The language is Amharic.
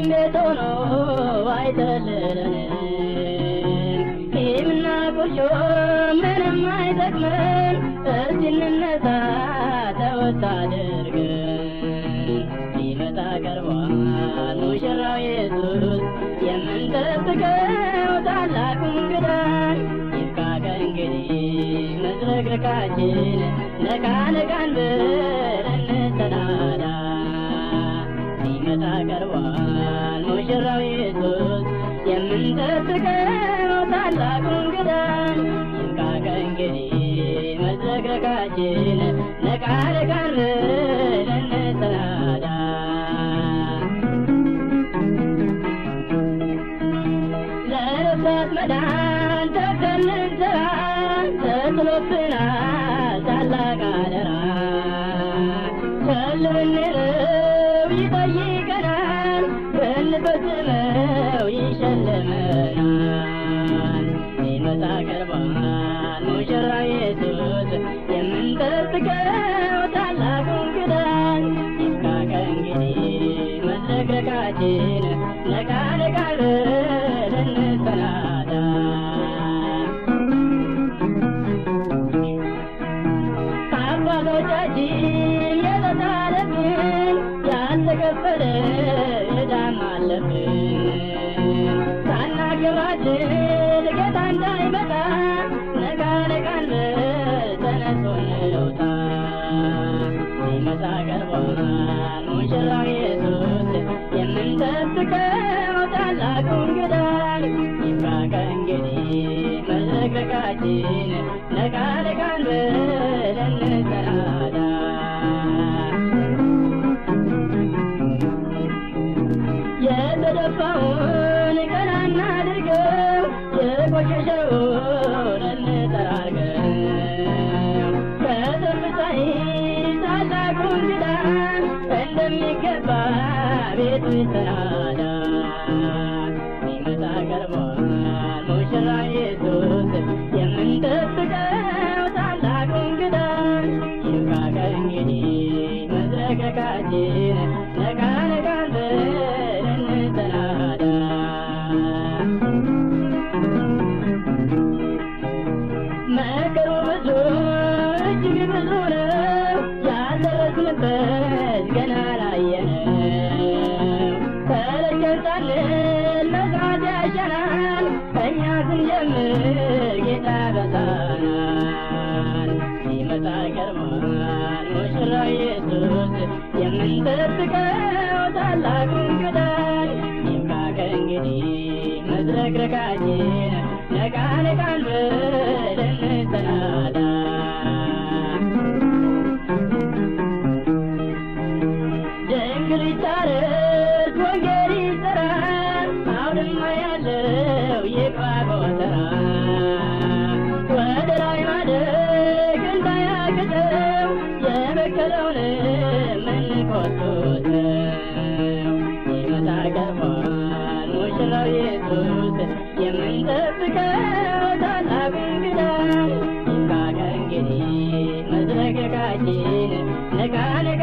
ቤት ሆኖ አይደለንም ቂምና ቁርሾ ምንም አይጠቅመን እስቲ እንነሳ ተወት አድርገን ሊመጣ ቀርቧል ሙሽራው ኢየሱስ የምንጠብቀው ታላቁ እንግዳን ይብቃ ከእንግዲህ መዝረክረካችን ነቃ ነቃ እንበል እንሰናዳ ሊመጣ ቀርቧል ሙሽራው ኢየሱስ የምንጠብቀው ታላቁ እንግዳን ይብቃ ከእንግዲህ መዝረክረካችን ነቃ ነቃ እንበል እንሰናዳ ለነፍሳት መዳን ተግተን እንስራ ተጥሎብናል ታላቅ አደራ ቸል ብንለው ይጠይቀናል ብንፈጽመው ይሸልመናል ሊመጣ ቀርቧል ሙሽራው ኢየሱስ የምንጠብቀው ታላቁ እንግዳን ይብቃ ከእንግዲህ መዝረክረካችን ነቃ ነቃ እንበል እንሰናዳ ከአባቶቻችን የተጣለብን ያልተከፈለ ዕዳም አለብን ሳናገባድል ጌታ እንዳይመጣ ነቃ ነቃ እንበል ተነሱ እንውጣ ሊመጣ ቀርቧል ሙሽራው ኢየሱስ የምንጠብቀው ታላቁ እንግዳን ይብቃ ከእንግዲህ መዝረክረካችን ነቃ ነቃ እንበል እንሰናዳ የተደፋውን ቀና እናድርገው የቆሸሸውን እንጠራርገው ከጥርሳይ ታላቁ እንግዳን እንደሚገባ ቤቱ ይሰናዳ ሊመጣ ቀርቧል ሙሽራው ኢየሱስ የምንጠብቀው ታላቁ እንግዳን ይብቃ ከእንግዲህ መዝረክረካችን ነቃ ነቃ እንበል እንሰናዳ መከሩ ብዙ እጅግ ብዙ ነው ያልደረስንበት ገና አላየነው ተለየን ሳንል መስራት ያሻናል እኛ ስንጀምር ጌታ በታናል ሊመጣ ቀርቧል ሙሽራው ኢየሱስ የምንጠብቀው ታላቁ እንግዳን ይብቃ ከእንግዲህ መዝረክረካችን ነቃ ነቃ እንበል እንሰናዳ ድንግል ይታረስ ወንጌል ይሰራ አውድማ ያለው ይግባ ጎተራ ወደ ላይ ማደግ እንዳያቅተው የበቀለውንም እንኮትኩተው ሊመጣ ቀርቧል ሙሽራው ኢየሱስ የምንጠብቀው ታላቁ እንግዳን ይብቃ ከእንግዲህ መዝረክረካችን ነቃ ነቃ